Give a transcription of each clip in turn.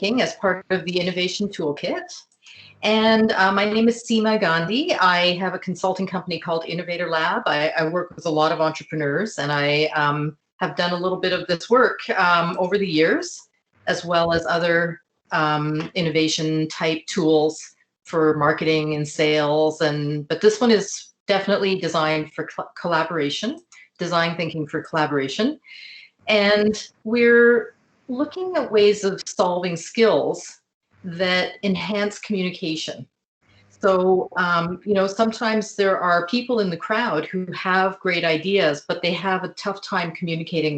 thinking as part of the Innovation Toolkit. And my name is Seema Gandhi. I have a consulting company called Innovator Lab. I work with a lot of entrepreneurs, and I have done a little bit of this work over the years, as well as other innovation type tools for marketing and sales. But this one is definitely designed for collaboration, design thinking for collaboration. And we're looking at ways of solving skills that enhance communication. So, sometimes there are people in the crowd who have great ideas, but they have a tough time communicating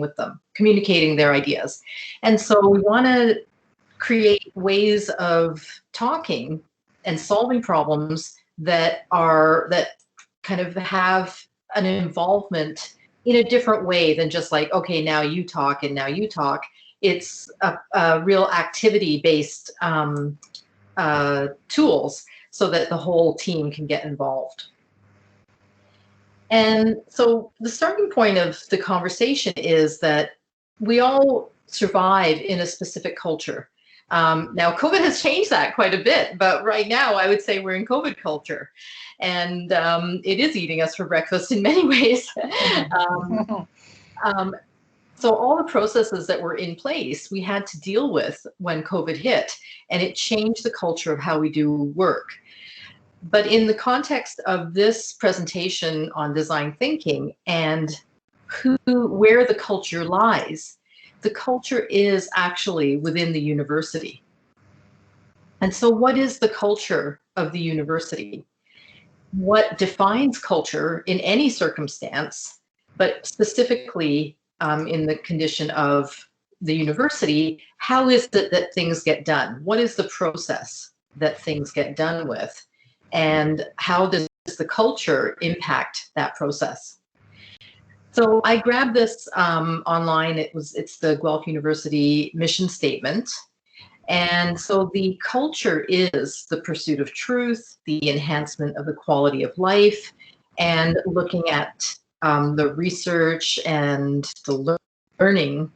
their ideas. And so we want to create ways of talking and solving problems that kind of have an involvement in a different way than just like, okay, now you talk and now you talk. It's a real activity-based tools so that the whole team can get involved. And so the starting point of the conversation is that we all survive in a specific culture. Now, COVID has changed that quite a bit, but right now I would say we're in COVID culture. And it is eating us for breakfast in many ways. So all the processes that were in place, we had to deal with when COVID hit, and it changed the culture of how we do work. But in the context of this presentation on design thinking and where the culture lies, the culture is actually within the university. And so what is the culture of the university? What defines culture in any circumstance, but specifically in the condition of the university, how is it that things get done? What is the process that things get done with? And how does the culture impact that process? So I grabbed this online. It's the Guelph University mission statement. And so the culture is the pursuit of truth, the enhancement of the quality of life, and looking at the research and the learning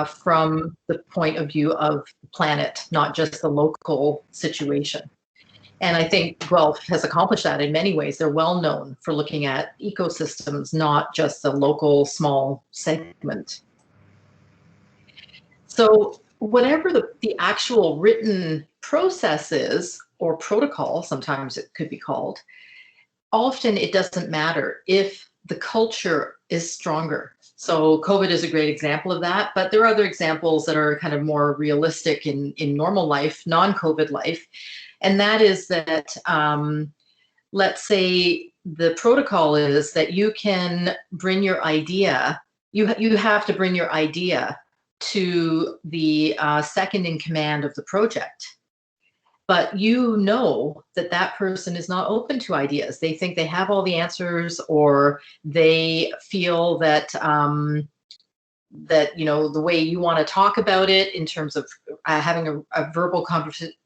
from the point of view of the planet, not just the local situation. And I think Guelph has accomplished that in many ways. They're well known for looking at ecosystems, not just the local small segment. So whatever the actual written process is, or protocol, sometimes it could be called, often it doesn't matter if the culture is stronger. So COVID is a great example of that, but there are other examples that are kind of more realistic in normal life, non-COVID life. And that is that, let's say the protocol is that you can bring your idea, you have to bring your idea to the second in command of the project. But you know that that person is not open to ideas. They think they have all the answers, or they feel that the way you want to talk about it in terms of having a verbal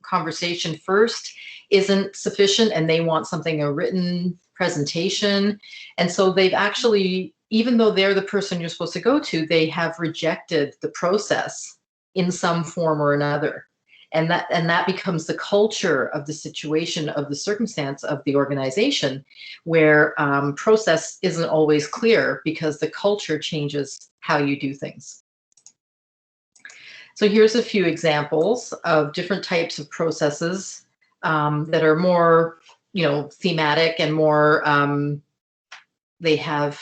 conversation first isn't sufficient, and they want a written presentation. And so they've actually, even though they're the person you're supposed to go to, they have rejected the process in some form or another. And that becomes the culture of the situation, of the circumstance of the organization, where process isn't always clear because the culture changes how you do things. So here's a few examples of different types of processes that are more, thematic and more, they have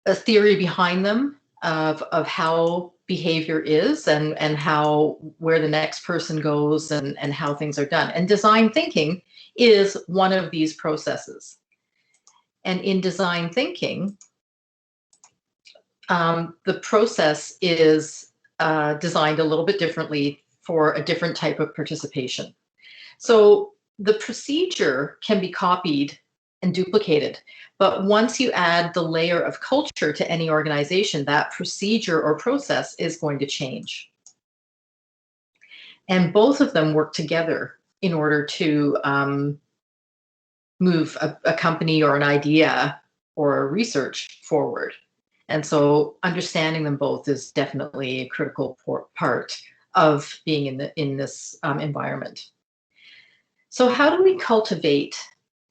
a theory behind them of how behavior is and where the next person goes and how things are done. And design thinking is one of these processes. And in design thinking, the process is designed a little bit differently for a different type of participation. So the procedure can be copied and duplicated. But once you add the layer of culture to any organization, that procedure or process is going to change. And both of them work together in order to move a company or an idea or a research forward. And so understanding them both is definitely a critical part of being in this environment. So how do we cultivate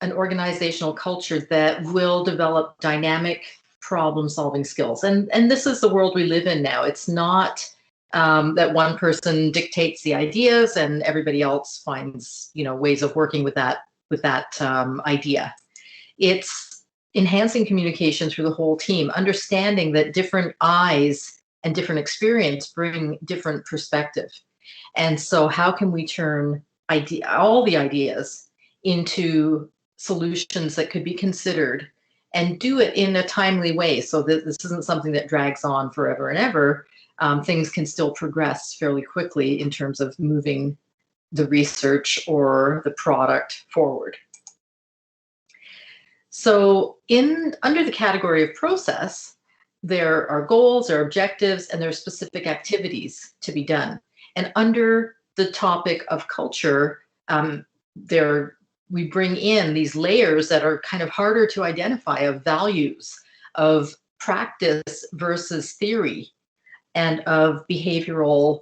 an organizational culture that will develop dynamic problem-solving skills? And this is the world we live in now. It's not that one person dictates the ideas and everybody else finds, ways of working with that idea. It's enhancing communication through the whole team, understanding that different eyes and different experience bring different perspective. And so how can we turn all the ideas into solutions that could be considered and do it in a timely way so that this isn't something that drags on forever and ever. Things can still progress fairly quickly in terms of moving the research or the product forward. So under the category of process, there are goals, there are objectives, and there are specific activities to be done. And under the topic of culture, we bring in these layers that are kind of harder to identify, of values, of practice versus theory, and of behavioral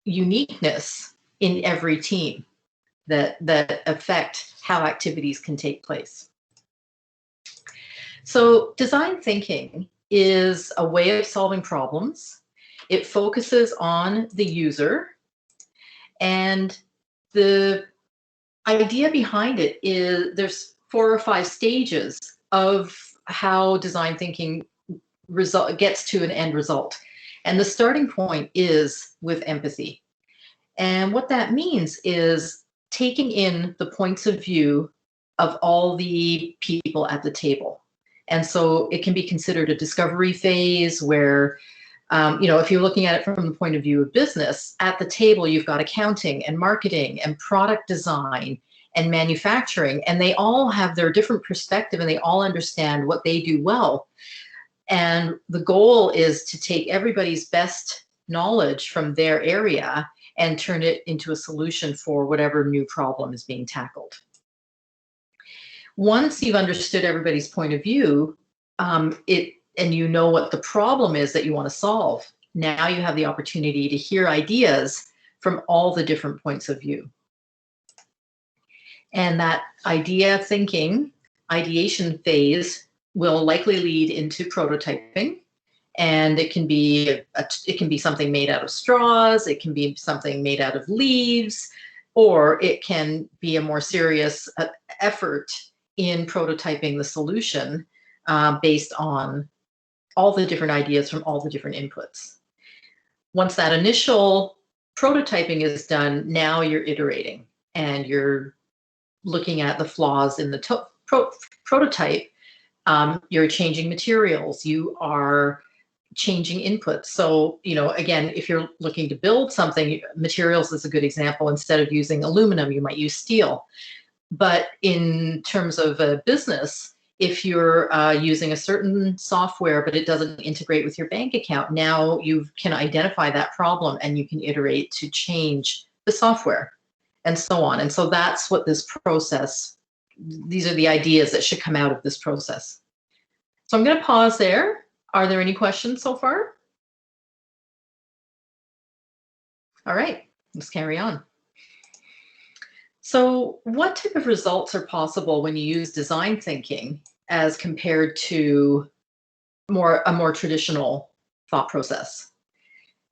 uniqueness in every team that affect how activities can take place. So design thinking is a way of solving problems. It focuses on the user, and the idea behind it is there's 4 or 5 stages of how design thinking gets to an end result. And the starting point is with empathy. And what that means is taking in the points of view of all the people at the table. And so it can be considered a discovery phase where, if you're looking at it from the point of view of business, at the table, you've got accounting and marketing and product design and manufacturing, and they all have their different perspective and they all understand what they do well. And the goal is to take everybody's best knowledge from their area and turn it into a solution for whatever new problem is being tackled. Once you've understood everybody's point of view, and you know what the problem is that you want to solve, now you have the opportunity to hear ideas from all the different points of view. And that ideation phase will likely lead into prototyping. And it can be something made out of straws, it can be something made out of leaves, or it can be a more serious effort in prototyping the solution based on all the different ideas from all the different inputs. Once that initial prototyping is done, now you're iterating and you're looking at the flaws in the prototype. You're changing materials, you are changing inputs. So, again, if you're looking to build something, materials is a good example. Instead of using aluminum, you might use steel. But in terms of a business, if you're using a certain software, but it doesn't integrate with your bank account, now you can identify that problem and you can iterate to change the software and so on. And so that's what this process, these are the ideas that should come out of this process. So I'm going to pause there. Are there any questions so far? All right, let's carry on. So what type of results are possible when you use design thinking as compared to a more traditional thought process?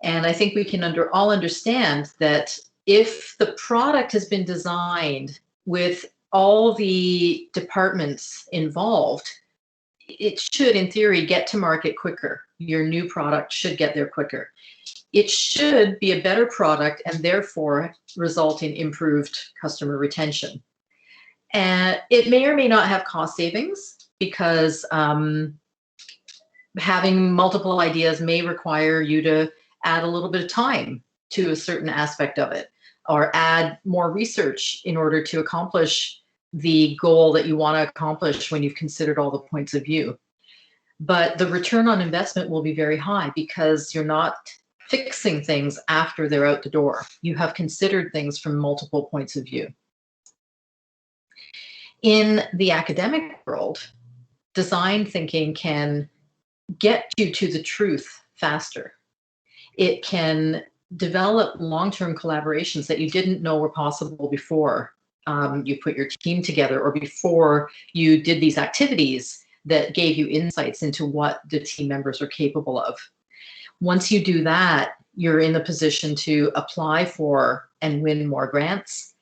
And I think we can all understand that if the product has been designed with all the departments involved, it should, in theory, get to market quicker. Your new product should get there quicker. It should be a better product and therefore result in improved customer retention. And it may or may not have cost savings because having multiple ideas may require you to add a little bit of time to a certain aspect of it, or add more research in order to accomplish the goal that you want to accomplish when you've considered all the points of view. But the return on investment will be very high because you're not fixing things after they're out the door. You have considered things from multiple points of view. In the academic world, design thinking can get you to the truth faster. It can develop long-term collaborations that you didn't know were possible before you put your team together, or before you did these activities that gave you insights into what the team members are capable of. Once you do that, you're in the position to apply for and win more grants,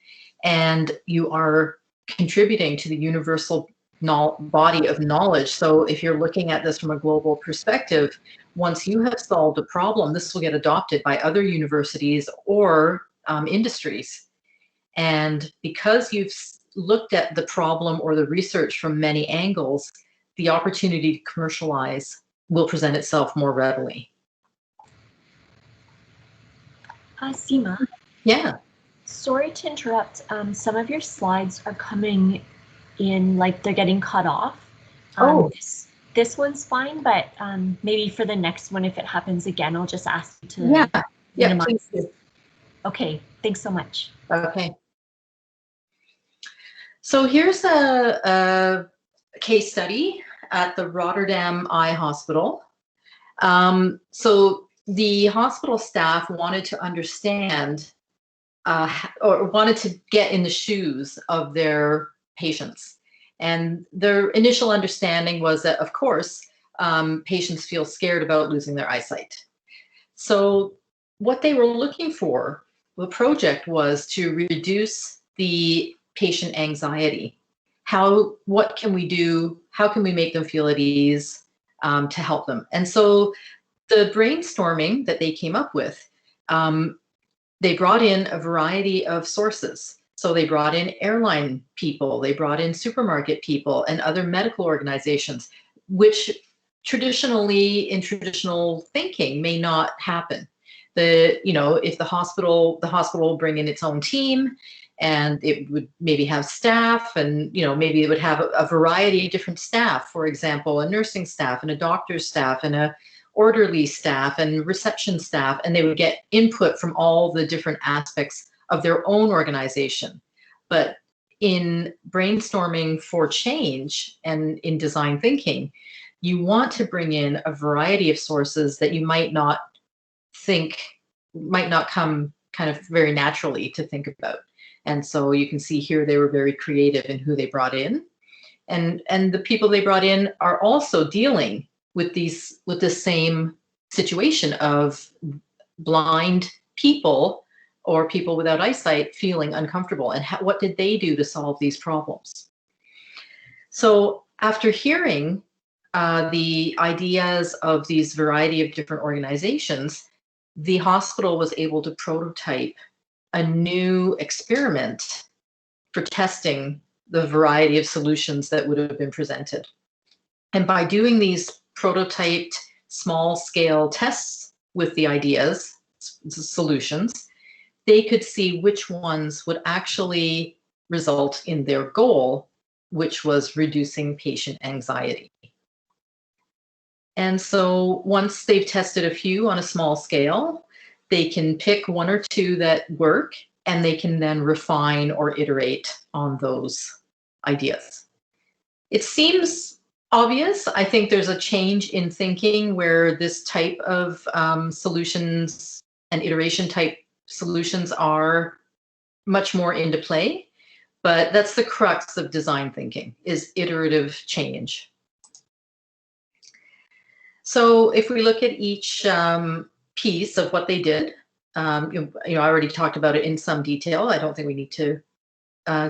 and you are contributing to the universal body of knowledge. So if you're looking at this from a global perspective, once you have solved a problem, this will get adopted by other universities or industries. And because you've looked at the problem or the research from many angles, the opportunity to commercialize will present itself more readily. Seema. Yeah. Sorry to interrupt. Some of your slides are coming in like they're getting cut off. This one's fine, but maybe for the next one, if it happens again, I'll just ask you to minimize. Please do. Okay, thanks so much. Okay. So here's a case study at the Rotterdam Eye Hospital. So the hospital staff wanted to understand or wanted to get in the shoes of their patients. And their initial understanding was that, of course, patients feel scared about losing their eyesight. So what they were looking for, the project, was to reduce the patient anxiety. What can we do? How can we make them feel at ease to help them? And so the brainstorming that they came up with, they brought in a variety of sources. So they brought in airline people, they brought in supermarket people and other medical organizations, which traditionally in traditional thinking may not happen. If the hospital will bring in its own team, and it would maybe have staff, and maybe it would have a variety of different staff, for example, a nursing staff and a doctor's staff and a orderly staff and reception staff, and they would get input from all the different aspects of their own organization. But in brainstorming for change and in design thinking, you want to bring in a variety of sources that you might not come kind of very naturally to think about. And so you can see here they were very creative in who they brought in. And the people they brought in are also dealing with the same situation of blind people or people without eyesight feeling uncomfortable. And what did they do to solve these problems? So after hearing the ideas of these variety of different organizations, the hospital was able to prototype a new experiment for testing the variety of solutions that would have been presented. And by doing these prototyped small-scale tests with the ideas, solutions, they could see which ones would actually result in their goal, which was reducing patient anxiety. And so once they've tested a few on a small scale, they can pick one or two that work, and they can then refine or iterate on those ideas. It seems obvious. I think there's a change in thinking where this type of solutions and iteration type solutions are much more into play, but that's the crux of design thinking, is iterative change. So if we look at each piece of what they did, I already talked about it in some detail. I don't think we need to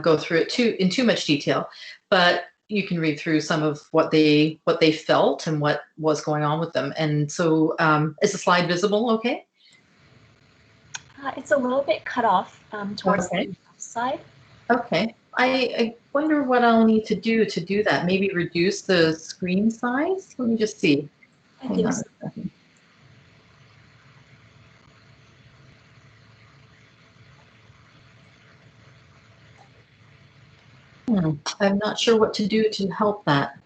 go through it in too much detail, but you can read through some of what they felt and what was going on with them. And so is the slide visible okay? It's a little bit cut off towards the left side. Okay. I wonder what I'll need to do that. Maybe reduce the screen size? Let me just see. I think so. I'm not sure what to do to help that.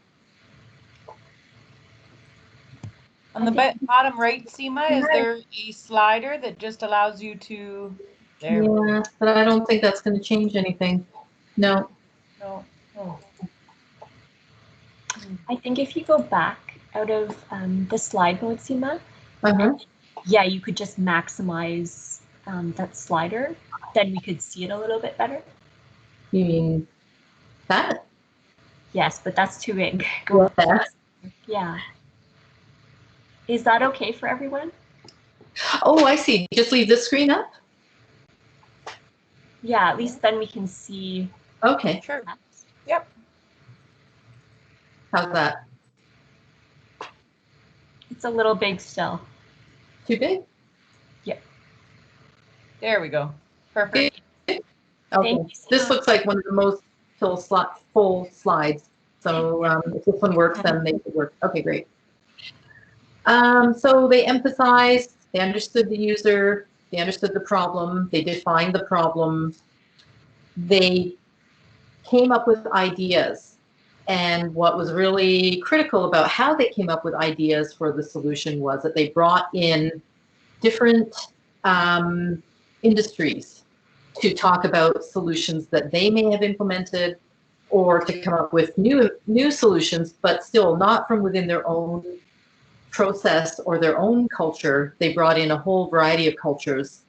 On the bottom right, Seema, is there a slider that just allows you to? There. Yeah, but I don't think that's going to change anything. No. No. Oh. I think if you go back out of the slide mode, Seema, Uh-huh. Yeah, you could just maximize that slider, then we could see it a little bit better. You mean that? Yes, but that's too big. Go that. Yeah. Is that okay for everyone? Oh, I see. Just leave this screen up? Yeah, at least then we can see. Okay. Sure. Yep. How's that? It's a little big still. Too big? Yep. There we go. Perfect. Okay. This looks like one of the most full slides. So if this one works, then they should work. Okay, great. So they emphasized, they understood the user, they understood the problem, they defined the problem, they came up with ideas. And what was really critical about how they came up with ideas for the solution was that they brought in different industries to talk about solutions that they may have implemented, or to come up with new solutions, but still not from within their own process or their own culture. They brought in a whole variety of cultures.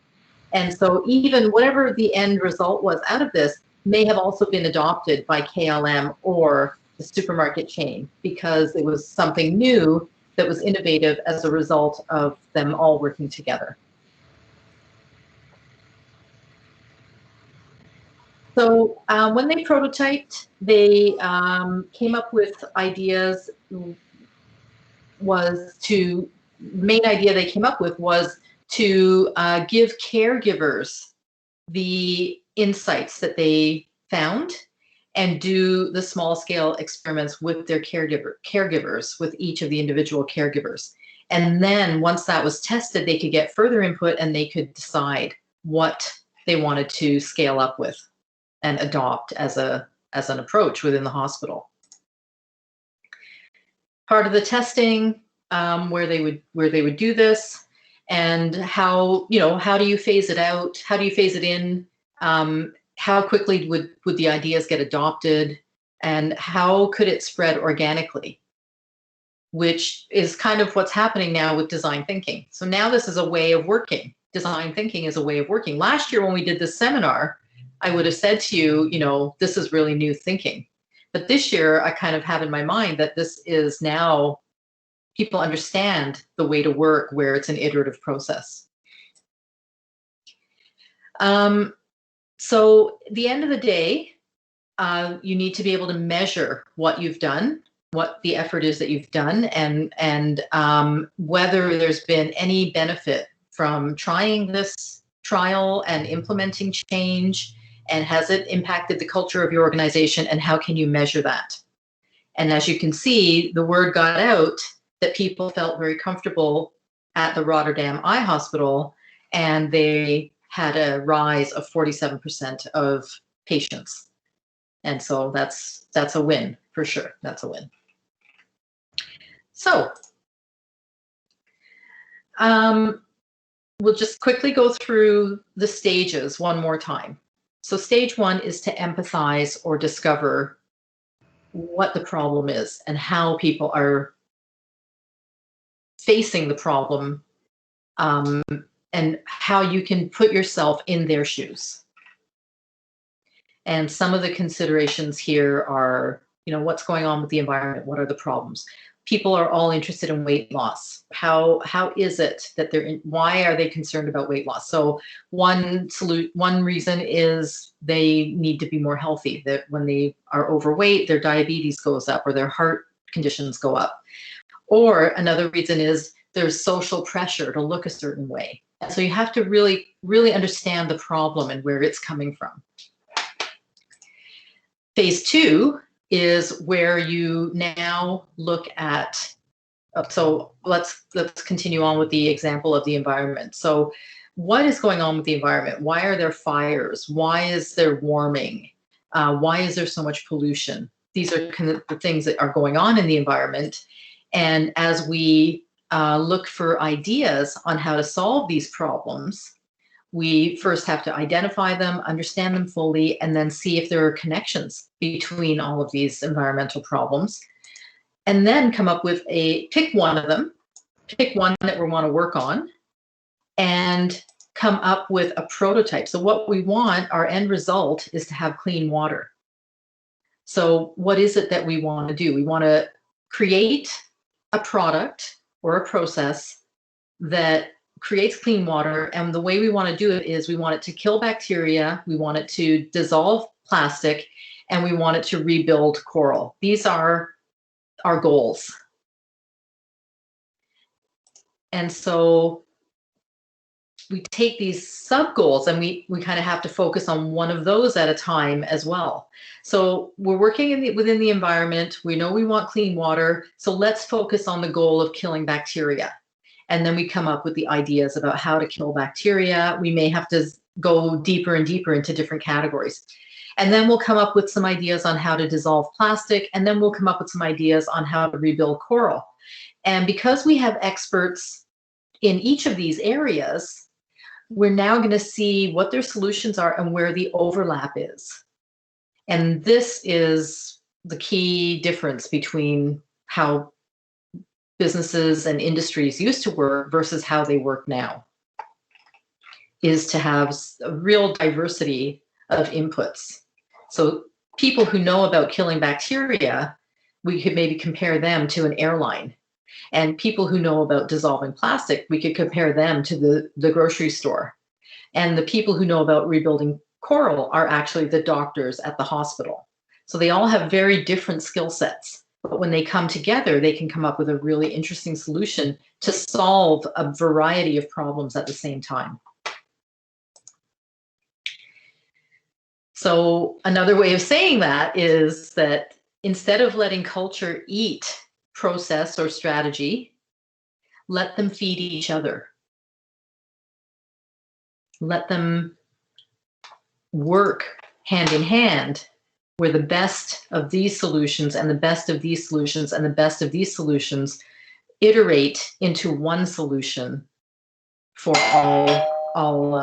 And so even whatever the end result was out of this may have also been adopted by KLM or the supermarket chain, because it was something new that was innovative as a result of them all working together. So when they prototyped, they came up with ideas. Main idea they came up with was to give caregivers the insights that they found and do the small scale experiments with their caregivers, with each of the individual caregivers. And then once that was tested, they could get further input and they could decide what they wanted to scale up with and adopt as an approach within the hospital. Part of the testing where they would do this, and how do you phase it out? How do you phase it in? How quickly would the ideas get adopted, and how could it spread organically? Which is kind of what's happening now with design thinking. So now this is a way of working. Design thinking is a way of working. Last year when we did this seminar, I would have said to you, this is really new thinking. But this year I kind of have in my mind that this is now, people understand the way to work where it's an iterative process. So at the end of the day, you need to be able to measure what you've done, what the effort is that you've done, and whether there's been any benefit from trying this trial and implementing change, and has it impacted the culture of your organization, and how can you measure that? And as you can see, the word got out that people felt very comfortable at the Rotterdam Eye Hospital, and they had a rise of 47% of patients. And so that's a win for sure. That's a win. So we'll just quickly go through the stages one more time. So stage one is to empathize or discover what the problem is and how people are facing the problem, and how you can put yourself in their shoes. And some of the considerations here are, what's going on with the environment? What are the problems? People are all interested in weight loss. How is it that why are they concerned about weight loss? So one reason is they need to be more healthy, that when they are overweight, their diabetes goes up or their heart conditions go up. Or another reason is there's social pressure to look a certain way. And so you have to really, really understand the problem and where it's coming from. Phase two is where you now look at, so let's continue on with the example of the environment. So what is going on with the environment? Why are there fires? Why is there warming? Why is there so much pollution? These are kind of the things that are going on in the environment. And as we look for ideas on how to solve these problems, we first have to identify them, understand them fully, and then see if there are connections between all of these environmental problems. And then come up with pick one of them pick one that we want to work on, and come up with a prototype. So what we want, our end result, is to have clean water. So what is it that we want to do? We want to create a product or a process that creates clean water. And the way we want to do it is we want it to kill bacteria, we want it to dissolve plastic, and we want it to rebuild coral. These are our goals. And so we take these sub goals and we kind of have to focus on one of those at a time as well. So we're working within the environment. We know we want clean water. So let's focus on the goal of killing bacteria. And then we come up with the ideas about how to kill bacteria. We may have to go deeper and deeper into different categories. And then we'll come up with some ideas on how to dissolve plastic. And then we'll come up with some ideas on how to rebuild coral. And because we have experts in each of these areas, we're now going to see what their solutions are and where the overlap is. And this is the key difference between how businesses and industries used to work versus how they work now, is to have a real diversity of inputs. So people who know about killing bacteria, we could maybe compare them to an airline. And people who know about dissolving plastic, we could compare them to the grocery store. And the people who know about rebuilding coral are actually the doctors at the hospital. So they all have very different skill sets. But when they come together, they can come up with a really interesting solution to solve a variety of problems at the same time. So another way of saying that is that instead of letting culture eat process or strategy, let them feed each other. Let them work hand in hand, where the best of these solutions and the best of these solutions and the best of these solutions iterate into one solution for all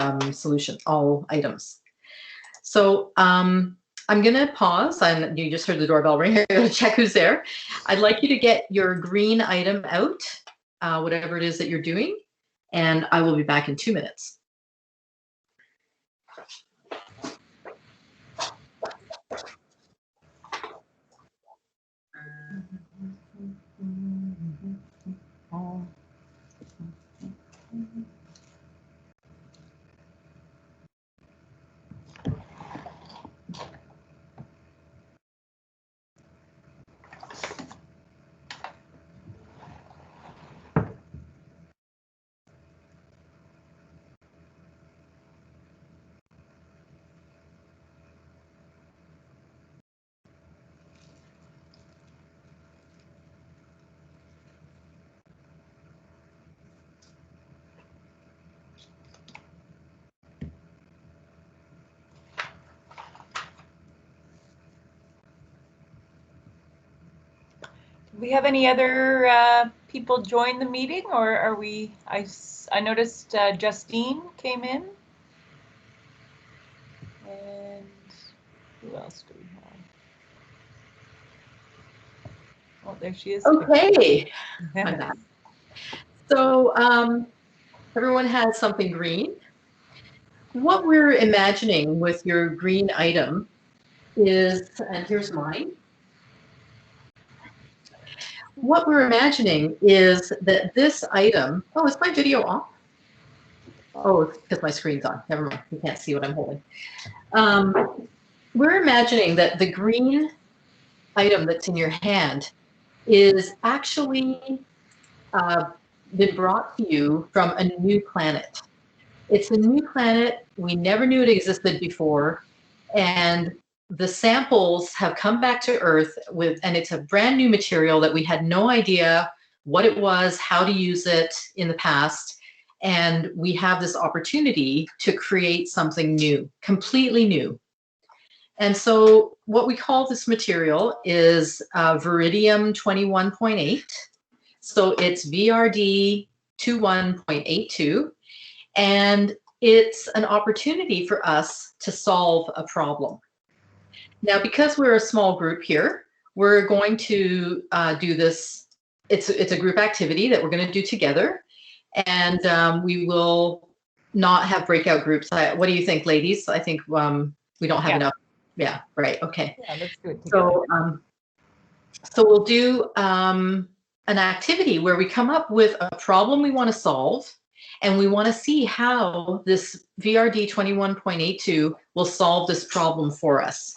items. So I'm going to pause. You just heard the doorbell ring. I'm going to check who's there. I'd like you to get your green item out, whatever it is that you're doing, and I will be back in 2 minutes. Do we have any other people join the meeting, or are we? I noticed Justine came in, and who else do we have? Oh, there she is. Okay. So everyone has something green. What we're imagining with your green item is, and here's mine. What we're imagining is that this item, oh, is my video off? Oh, it's because my screen's on. Never mind, you can't see what I'm holding. We're imagining that the green item that's in your hand is actually been brought to you from a new planet. It's a new planet. We never knew it existed before. And the samples have come back to Earth and it's a brand new material that we had no idea what it was, how to use it in the past. And we have this opportunity to create something new, completely new. And so what we call this material is Veridium 21.8. So it's VRD 21.82. And it's an opportunity for us to solve a problem. Now, because we're a small group here, we're going to do this it's a group activity that we're going to do together, and we will not have breakout groups. What do you think, ladies? I think we don't have enough. Yeah, right. Okay. Yeah, let's do it together. So we'll do an activity where we come up with a problem we want to solve, and we want to see how this VRD 21.82 will solve this problem for us.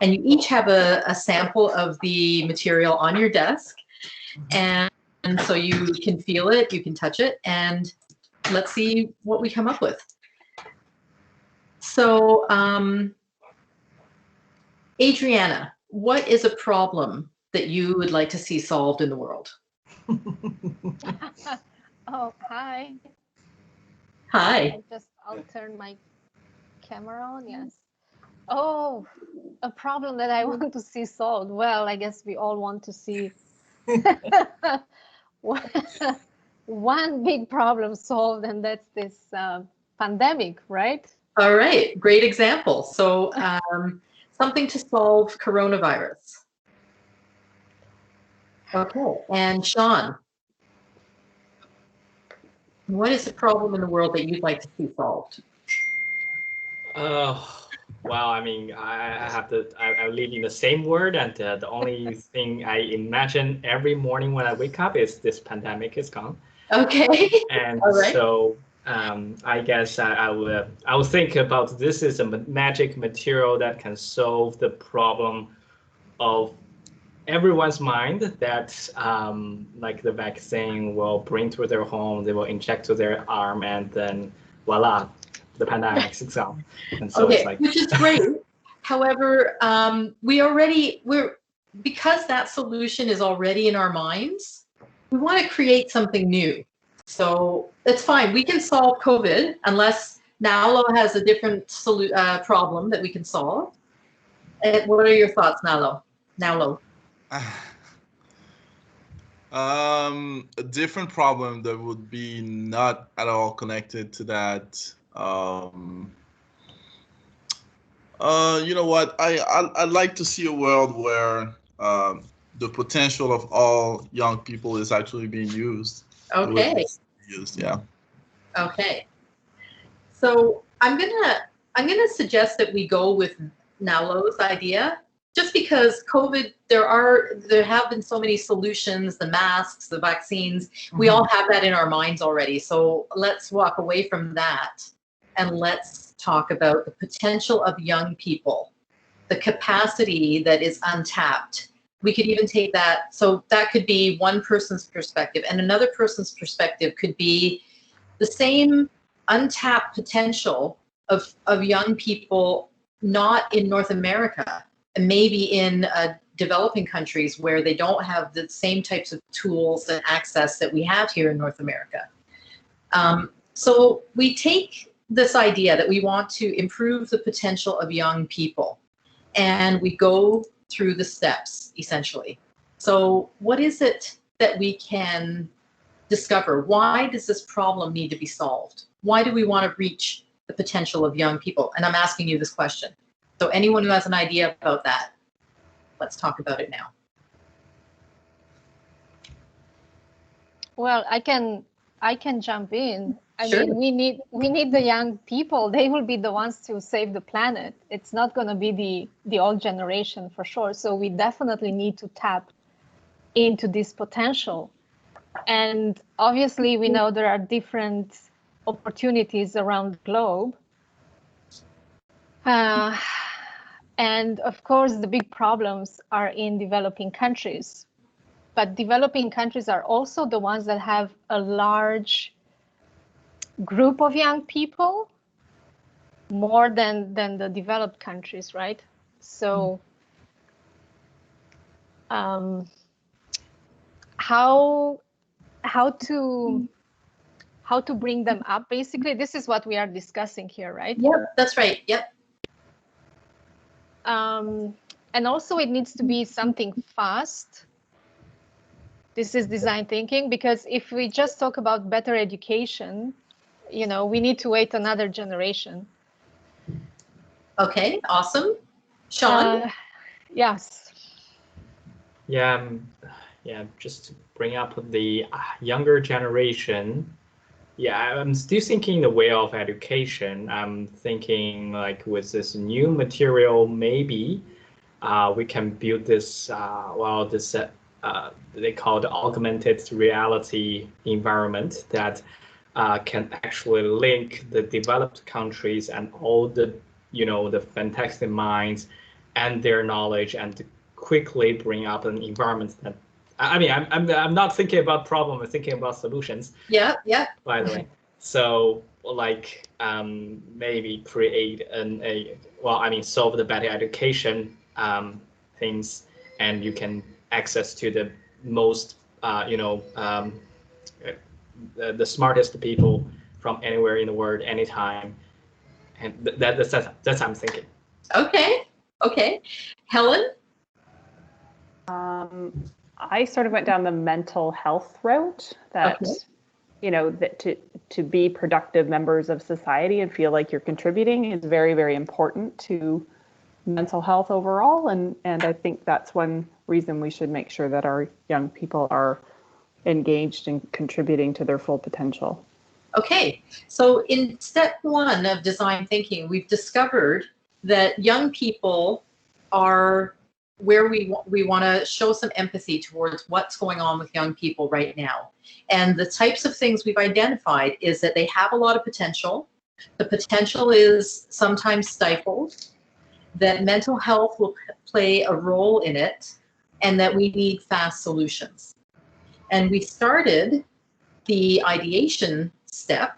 And you each have a sample of the material on your desk, and so you can feel it, you can touch it, and let's see what we come up with. So, Adriana, what is a problem that you would like to see solved in the world? Oh, hi. Hi. I'll turn my camera on, yes. Oh, a problem that I want to see solved. Well, I guess we all want to see one big problem solved, and that's this pandemic, right? All right, great example. So something to solve coronavirus. Okay, and Sean, what is the problem in the world that you'd like to see solved? Well, I mean, I live in the same world, and the only thing I imagine every morning when I wake up is this pandemic is gone. Okay. And right. So I guess I will think about this is a magic material that can solve the problem of everyone's mind that like the vaccine will bring to their home, they will inject to their arm, and then voila, the pandemic is gone. And so it's like, which is great. However, because that solution is already in our minds, we want to create something new. So it's fine. We can solve COVID unless Nalo has a different problem that we can solve. What are your thoughts, Nalo? A different problem that would be not at all connected to that. You know what? I'd like to see a world where the potential of all young people is actually being used. Okay. Yeah. Okay. So I'm gonna suggest that we go with Nalo's idea, just because COVID, there have been so many solutions, the masks, the vaccines, we all have that in our minds already. So let's walk away from that and let's talk about the potential of young people, the capacity that is untapped. We could even take that, so that could be one person's perspective, and another person's perspective could be the same untapped potential of young people not in North America, and maybe in developing countries where they don't have the same types of tools and access that we have here in North America. So we take this idea that we want to improve the potential of young people, and we go through the steps, essentially. So what is it that we can discover? Why does this problem need to be solved? Why do we want to reach the potential of young people? And I'm asking you this question. So anyone who has an idea about that, let's talk about it now. Well, I can jump in. Sure. I mean, we need the young people. They will be the ones to save the planet. It's not going to be the old generation for sure. So we definitely need to tap into this potential. And obviously, we know there are different opportunities around the globe. And of course, the big problems are in developing countries. But developing countries are also the ones that have a large group of young people, more than the developed countries, right? So how to bring them up, basically, this is what we are discussing here, right? Yep, that's right. Yep. And also it needs to be something fast. This is design thinking, because if we just talk about better education, you know, we need to wait another generation. Okay, awesome. Sean? Yes. yeah, just to bring up the younger generation. Yeah, I'm still thinking in the way of education. I'm thinking like with this new material, maybe we can build this, they call it augmented reality environment that can actually link the developed countries and all the, the fantastic minds and their knowledge, and quickly bring up an environment that, I'm not thinking about problem, I'm thinking about solutions. Yeah. By the way, so like maybe create solve the better education things, and you can access to the most the smartest people from anywhere in the world anytime, and that's what I'm thinking. Okay. Helen? I sort of went down the mental health route, that that to be productive members of society and feel like you're contributing is very, very important to mental health overall, and I think that's one reason we should make sure that our young people are engaged in contributing to their full potential. Okay, so in step 1 of design thinking, we've discovered that young people are where we want to show some empathy towards what's going on with young people right now. And the types of things we've identified is that they have a lot of potential. The potential is sometimes stifled, that mental health will play a role in it, and that we need fast solutions. And we started the ideation step.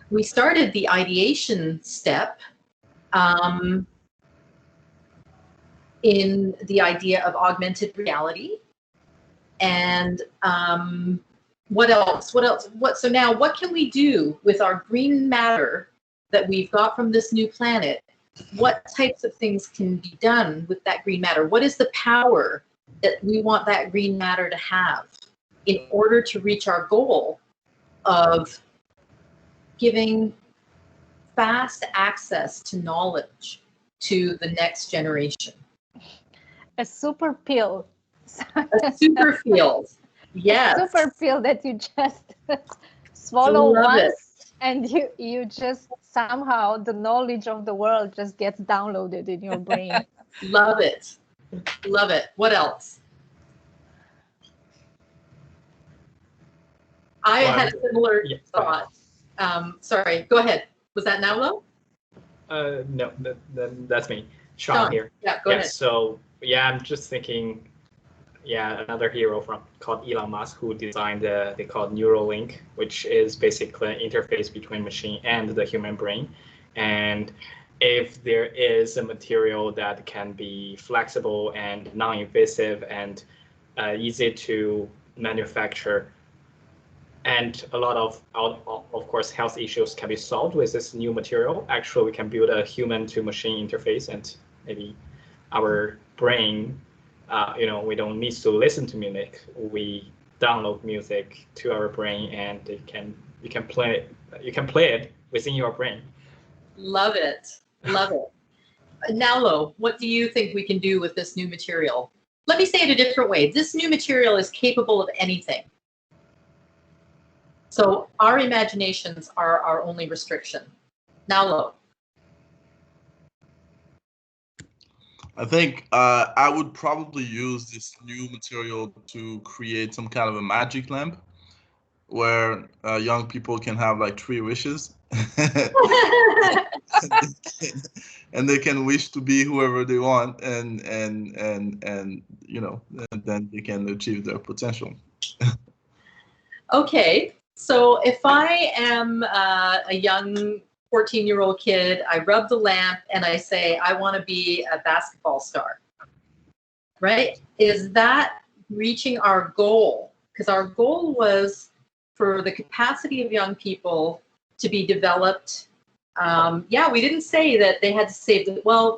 We started the ideation step in the idea of augmented reality. And what else? So now what can we do with our green matter that we've got from this new planet? What types of things can be done with that green matter? What is the power that we want that green matter to have in order to reach our goal of giving fast access to knowledge to the next generation? A super pill. A super field. Yes. A super pill that you just swallow once, and you just somehow the knowledge of the world just gets downloaded in your brain. Love it. What else? I had a similar thought. Sorry, go ahead. Was that Naulo? No, that's me. Sean here. Yeah, go ahead. So I'm just thinking, another hero called Elon Musk, who designed they call it Neuralink, which is basically an interface between machine and the human brain. And if there is a material that can be flexible and non-invasive and easy to manufacture, and a lot of course, health issues can be solved with this new material. Actually, we can build a human-to-machine interface, and maybe our brain, we don't need to listen to music. We download music to our brain, and you can play it within your brain. Love it. Naulo, what do you think we can do with this new material? Let me say it a different way. This new material is capable of anything. So our imaginations are our only restriction. Naulo. I think I would probably use this new material to create some kind of a magic lamp where young people can have like 3 wishes. And they can wish to be whoever they want, and then they can achieve their potential. Okay, so if I am a young 14-year-old kid, I rub the lamp and I say, I want to be a basketball star, right? Is that reaching our goal? Because our goal was for the capacity of young people to be developed. We didn't say that they had to save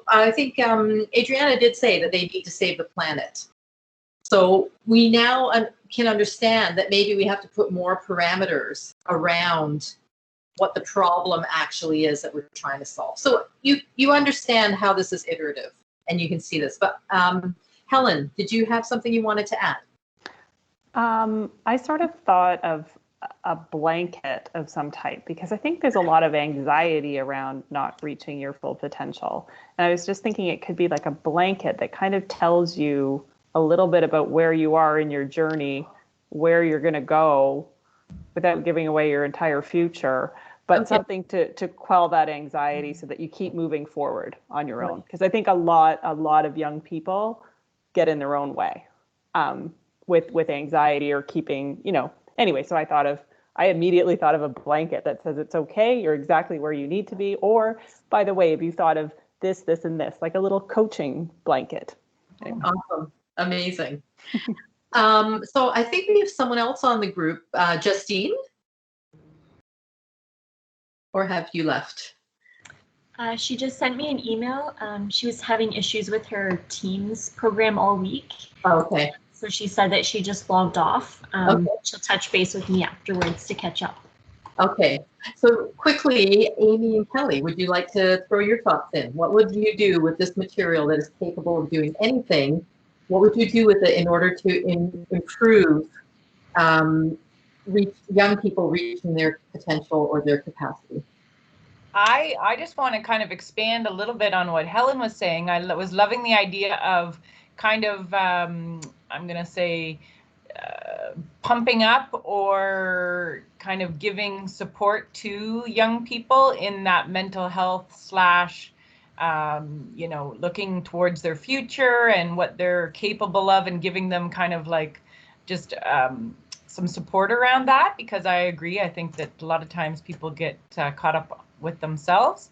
I think Adriana did say that they need to save the planet. So we now can understand that maybe we have to put more parameters around what the problem actually is that we're trying to solve. So you understand how this is iterative. and you can see this. But Helen, did you have something you wanted to add? I sort of thought of a blanket of some type, because I think there's a lot of anxiety around not reaching your full potential. And I was just thinking it could be like a blanket that kind of tells you a little bit about where you are in your journey, where you're going to go, without giving away your entire future, but something to quell that anxiety so that you keep moving forward on your own. Because I think a lot of young people get in their own way with anxiety or keeping, anyway. So I immediately thought of a blanket that says it's okay, you're exactly where you need to be. Or, by the way, have you thought of this, and this, like a little coaching blanket? Anyway. Awesome. Amazing. So I think we have someone else on the group, Justine, or have you left? She just sent me an email. She was having issues with her Teams program all week. Oh, okay. So she said that she just logged off. Okay. She'll touch base with me afterwards to catch up. Okay. So quickly, Amy and Kelly, would you like to throw your thoughts in? What would you do with this material that is capable of doing anything? What would you do with it in order to improve young people reaching their potential or their capacity? I just want to kind of expand a little bit on what Helen was saying. I was loving the idea of kind of, I'm going to say, pumping up or kind of giving support to young people in that mental health / looking towards their future and what they're capable of, and giving them kind of like just some support around that, because I agree. I think that a lot of times people get caught up with themselves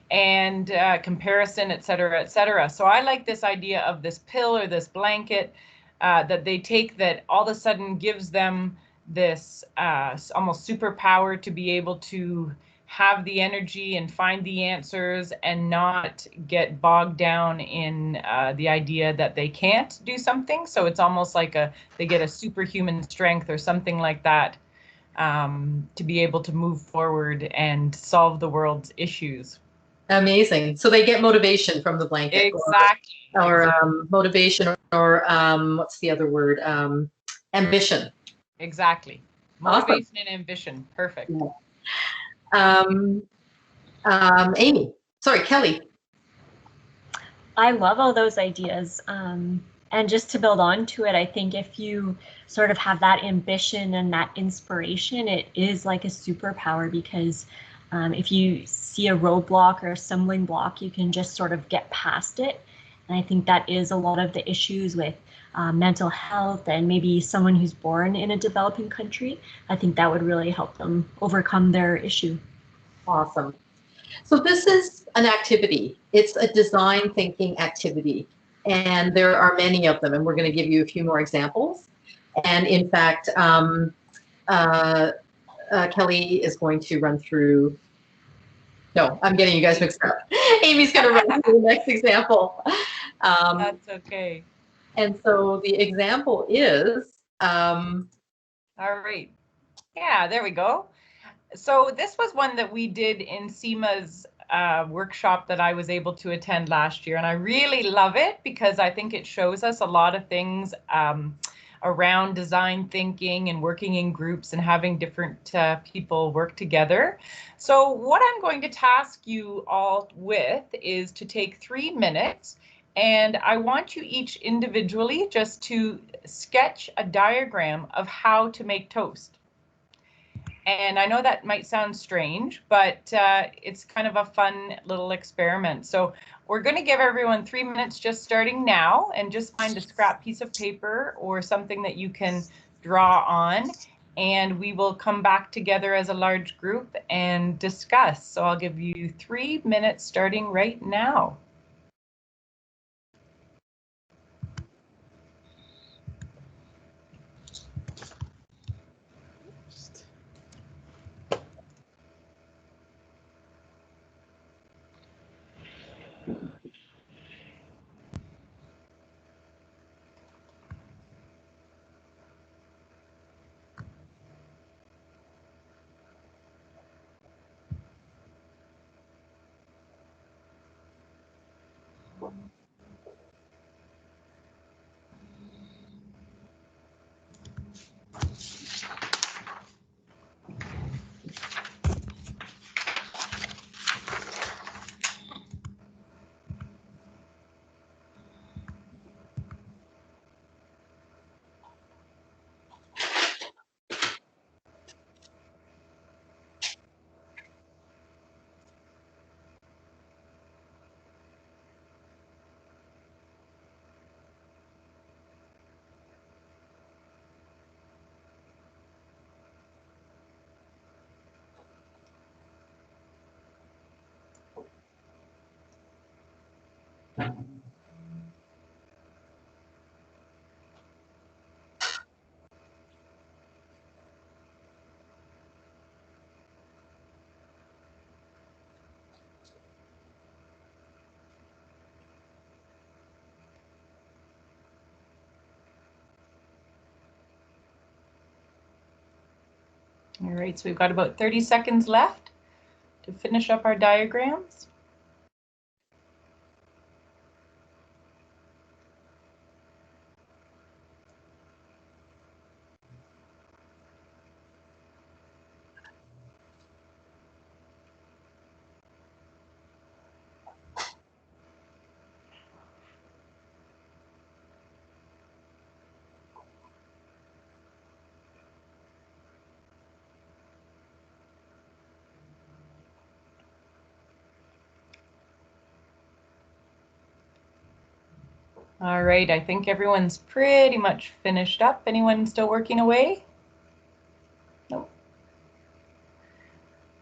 and comparison, et cetera, et cetera. So I like this idea of this pill or this blanket that they take that all of a sudden gives them this almost superpower to be able to have the energy and find the answers and not get bogged down in the idea that they can't do something. So it's almost like they get a superhuman strength or something like that to be able to move forward and solve the world's issues. Amazing. So they get motivation from the blanket. Exactly. Or motivation, or what's the other word? Ambition. Exactly. Motivation and ambition. Perfect. Yeah. Kelly. I love all those ideas. And just to build on to it, I think if you sort of have that ambition and that inspiration, it is like a superpower, because if you see a roadblock or a stumbling block, you can just sort of get past it. And I think that is a lot of the issues with mental health, and maybe someone who's born in a developing country. I think that would really help them overcome their issue. Awesome. So this is an activity. It's a design thinking activity, and there are many of them, and we're going to give you a few more examples. And in fact, Kelly is going to run through. No, I'm getting you guys mixed up. Amy's going to run through the next example. That's okay. And so the example is. All right. Yeah, there we go. So this was one that we did in SEMA's workshop that I was able to attend last year. And I really love it because I think it shows us a lot of things around design thinking and working in groups and having different people work together. So what I'm going to task you all with is to take 3 minutes, and I want you each individually just to sketch a diagram of how to make toast. And I know that might sound strange, but it's kind of a fun little experiment. So we're going to give everyone 3 minutes just starting now, and just find a scrap piece of paper or something that you can draw on. And we will come back together as a large group and discuss. So I'll give you 3 minutes starting right now. All right, so we've got about 30 seconds left to finish up our diagrams. All right, I think everyone's pretty much finished up. Anyone still working away? Nope.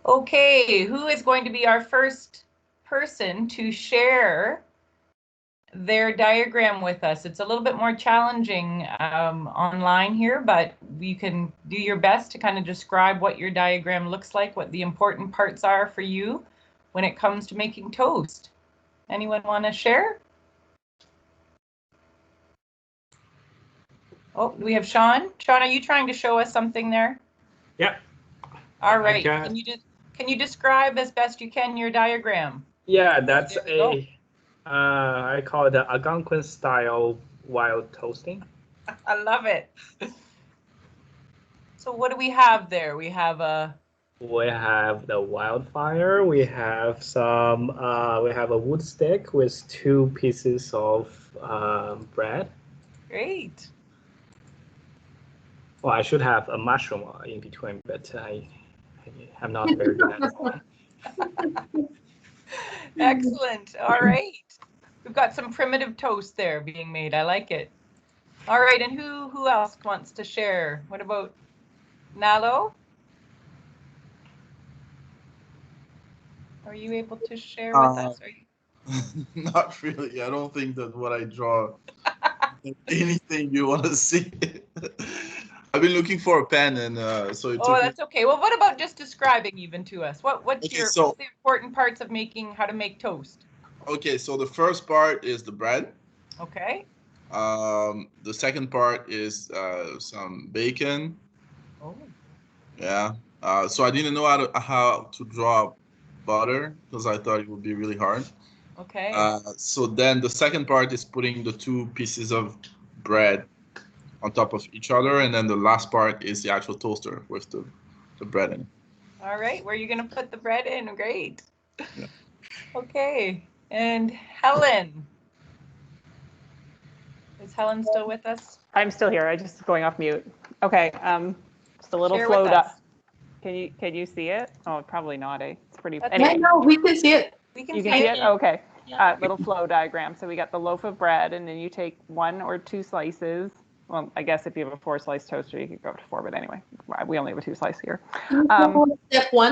Okay, who is going to be our first person to share their diagram with us? It's a little bit more challenging online here, but you can do your best to kind of describe what your diagram looks like, what the important parts are for you when it comes to making toast. Anyone want to share? Oh, we have Sean. Sean, are you trying to show us something there? Yep. All right. Can you describe as best you can your diagram? Yeah, that's I call it the Algonquin style wild toasting. I love it. So what do we have there? We have the wildfire. We have some. We have a wood stick with 2 pieces of bread. Great. Well, I should have a mushroom in between, but I'm not very good at it. Excellent. All right. We've got some primitive toast there being made. I like it. All right. And who else wants to share? What about Nalo? Are you able to share with us? Not really. I don't think that what I draw is anything you want to see. I've been looking for a pen, and so it took that's okay. Well, what about just describing even to us? What's Okay, what's the important parts of how to make toast? Okay, so the first part is the bread. Okay. The second part is some bacon. Oh. Yeah. So I didn't know how to draw butter because I thought it would be really hard. Okay. So then the second part is putting the 2 pieces of bread on top of each other, and then the last part is the actual toaster with the bread in it. All right, where are you going to put the bread in? Great. Yeah. Okay, and Helen. Is Helen still with us? I'm still here. I just going off mute. Okay. Just a little Share float with up. us. Can you see it? Oh, probably not. Eh? It's pretty. That's Anyway, No, we can see it. We can you see can see it. it. Okay. Yeah. Little flow diagram. So we got the loaf of bread, and then you take 1 or 2 slices. Well, I guess if you have a 4-slice toaster, you could go up to 4. But anyway, we only have a 2-slice here. Step 1.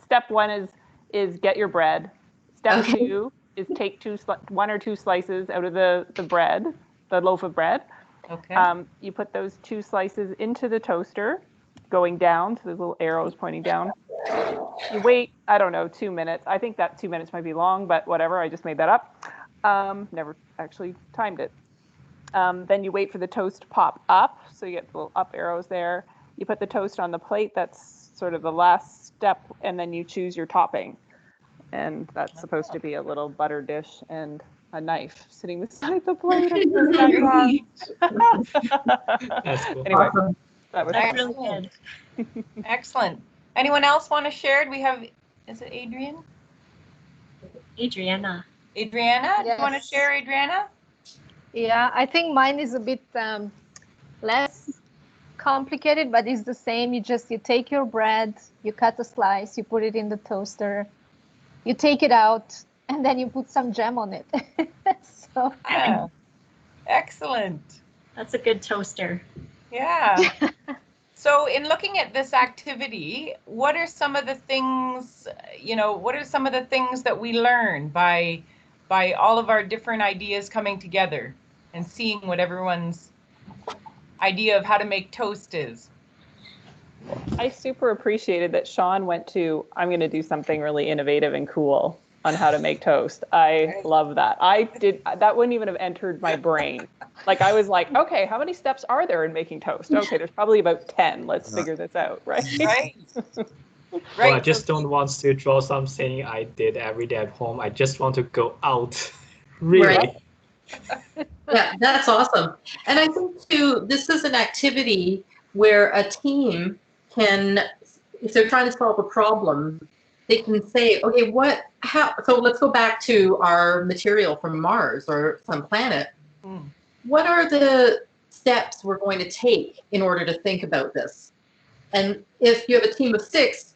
Step 1 is get your bread. Step 2 is take 1 or 2 slices out of the bread, the loaf of bread. Okay. You put those 2 slices into the toaster, going down. So there's little arrows pointing down. You wait, I don't know, 2 minutes. I think that 2 minutes might be long, but whatever. I just made that up. Never actually timed it. Then you wait for the toast to pop up. So you get the little up arrows there. You put the toast on the plate. That's sort of the last step. And then you choose your topping. And that's supposed to be a little butter dish and a knife sitting beside the plate. That's cool. Anyway, Awesome. that was That's fun. really good. Excellent. Anyone else want to share? Do we have, is it Adrian? Adriana. Adriana? Do you want to Yes. share, Adriana? Yeah, I think mine is a bit less complicated, but it's the same. You take your bread, you cut a slice, you put it in the toaster, you take it out, and then you put some jam on it. So Yeah. Excellent. That's a good toaster. Yeah. So in looking at this activity, what are some of the things, that we learn by all of our different ideas coming together and seeing what everyone's idea of how to make toast is? I super appreciated that Sean went to, I'm going to do something really innovative and cool. on how to make toast. I love that. That wouldn't even have entered my brain. Like I was like, okay, how many steps are there in making toast? Okay, there's probably about 10. Let's figure this out, right? Right. Well, Right. I just don't want to draw something I did every day at home. I just want to go out. Really. Right. Yeah, that's awesome. And I think too, this is an activity where a team can, if they're trying to solve a problem, they can say, okay, so let's go back to our material from Mars or some planet. What are the steps we're going to take in order to think about this? And if you have a team of 6,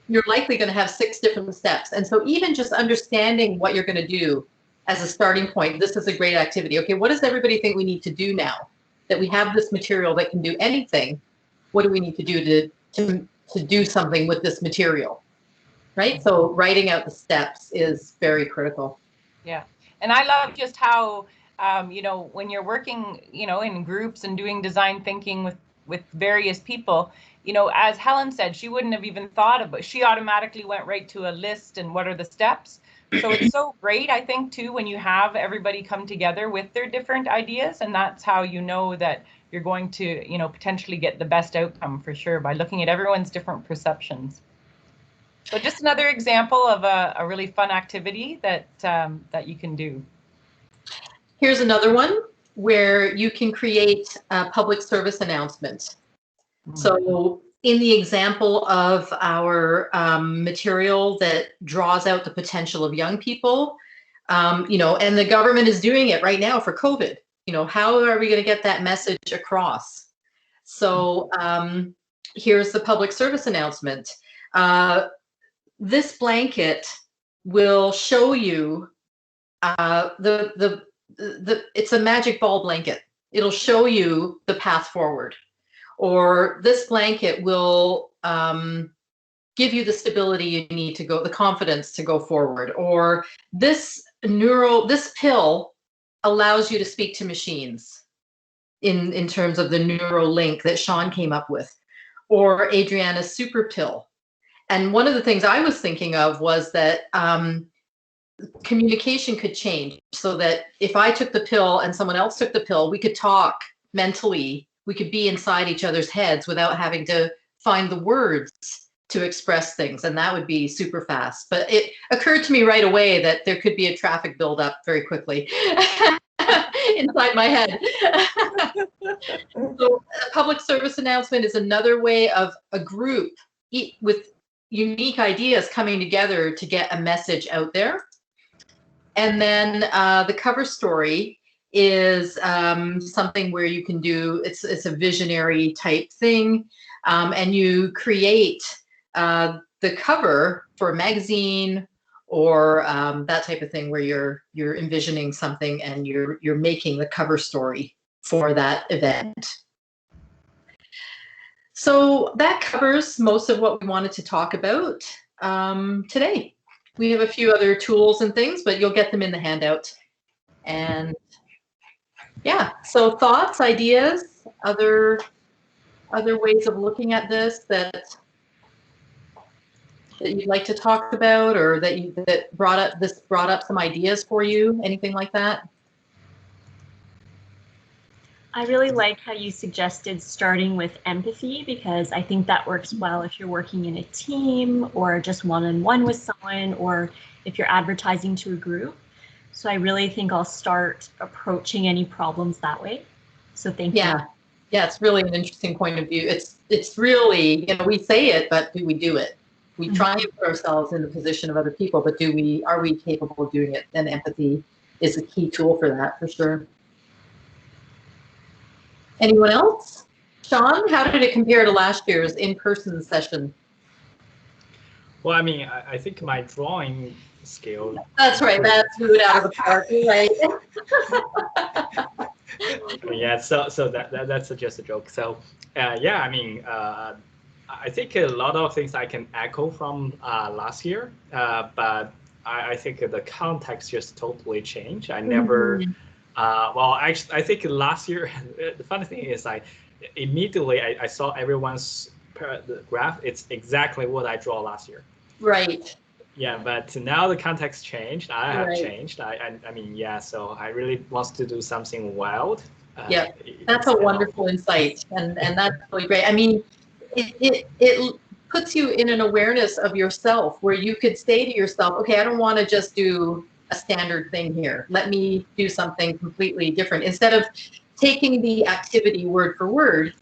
you're likely going to have 6 different steps. And so even just understanding what you're going to do as a starting point, this is a great activity. Okay, what does everybody think we need to do now that we have this material that can do anything? What do we need to do to do something with this material? Right? So writing out the steps is very critical. Yeah. And I love just how, when you're working, in groups and doing design thinking with various people, as Helen said, she wouldn't have even thought of it. She automatically went right to a list and what are the steps. So it's so great, I think, too, when you have everybody come together with their different ideas. And that's how you know that you're going to, potentially get the best outcome for sure by looking at everyone's different perceptions. So just another example of a really fun activity that you can do. Here's another one where you can create a public service announcement. So in the example of our material that draws out the potential of young people, and the government is doing it right now for COVID, how are we going to get that message across? So here's the public service announcement. This blanket will show you it's a magic ball blanket. It'll show you the path forward. Or this blanket will give you the stability you need to go, the confidence to go forward. Or this pill allows you to speak to machines in terms of the neural link that Sean came up with. Or Adriana's super pill. And one of the things I was thinking of was that communication could change so that if I took the pill and someone else took the pill, we could talk mentally. We could be inside each other's heads without having to find the words to express things. And that would be super fast. But it occurred to me right away that there could be a traffic buildup very quickly inside my head. So a public service announcement is another way of a group with unique ideas coming together to get a message out there. And then the cover story is something where you can do, it's a visionary type thing, and you create the cover for a magazine or that type of thing where you're envisioning something and you're making the cover story for that event. So that covers most of what we wanted to talk about today. We have a few other tools and things, but you'll get them in the handout. And yeah, so thoughts, ideas, other ways of looking at this that you'd like to talk about, or that brought up some ideas for you, anything like that? I really like how you suggested starting with empathy, because I think that works well if you're working in a team or just one-on-one with someone, or if you're advertising to a group. So I really think I'll start approaching any problems that way. So thank you. Yeah, it's really an interesting point of view. It's really, we say it, but do we do it? We try and put ourselves in the position of other people, but are we capable of doing it? And empathy is a key tool for that, for sure. Anyone else? Sean, how did it compare to last year's in-person session? Well, I mean, I think my drawing skill. That's right. That's food out of the park, right? Yeah. So that's just a joke. So yeah, I mean, I think a lot of things I can echo from last year, but I think the context just totally changed. I never. Well, actually, I think last year, the funny thing is immediately I saw everyone's graph. It's exactly what I draw last year. Right. Yeah, but now the context changed. I have Right. changed. I mean, yeah. So I really want to do something wild. Yeah, that's a wonderful insight, and that's really great. I mean, it puts you in an awareness of yourself where you could say to yourself, okay, I don't want to just do a standard thing here. Let me do something completely different. Instead of taking the activity word for word,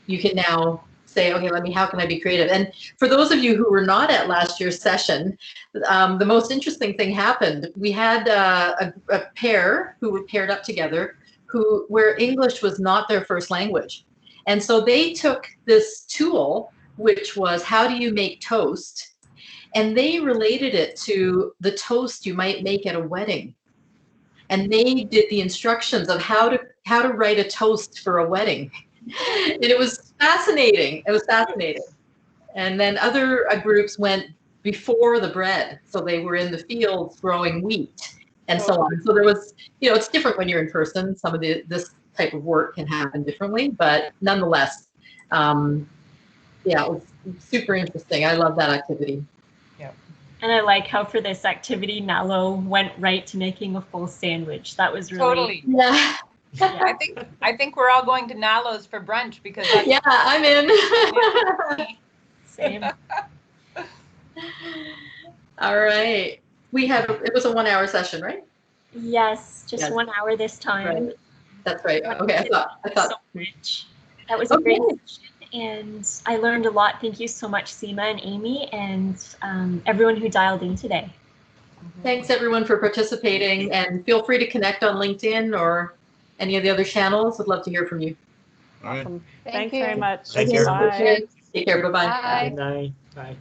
you can now say, okay, how can I be creative? And for those of you who were not at last year's session, the most interesting thing happened. We had a pair who were paired up together where English was not their first language. And so they took this tool, which was how do you make toast? And they related it to the toast you might make at a wedding. And they did the instructions of how to write a toast for a wedding. And it was fascinating. It was fascinating. And then other groups went before the bread. So they were in the fields growing wheat and so on. So there was, it's different when you're in person. Some of this type of work can happen differently, but nonetheless, yeah, it was super interesting. I love that activity. Yeah. And I like how for this activity, Nalo went right to making a full sandwich. That was really totally. Yeah. Yeah. I think we're all going to Nalo's for brunch because that's yeah, I'm in. Same. All right. It was a 1 hour session, right? Yes, just 1 hour this time. Right. That's right. Okay, I thought so much. That was a great session, and I learned a lot. Thank you so much, Seema and Amy, and everyone who dialed in today. Thanks everyone for participating, and feel free to connect on LinkedIn or any of the other channels. I'd love to hear from you. Awesome. Thank Thanks you. very much. Thank you. Bye. Take care. Bye-bye. Bye. Good night. Bye.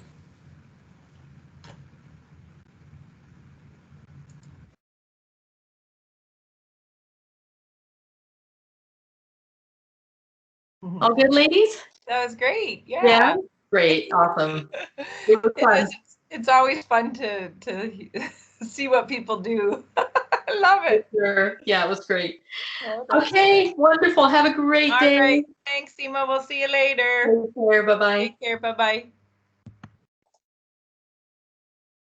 All good, ladies? That was great. Yeah. Yeah? Great. Awesome. It was fun. It's always fun to see what people do. I love it. Sure. Yeah, it was great. Oh, Okay, wonderful. Have a great day. All right. Thanks, Seema. We'll see you later. Take care. Bye-bye. Take care. Bye-bye.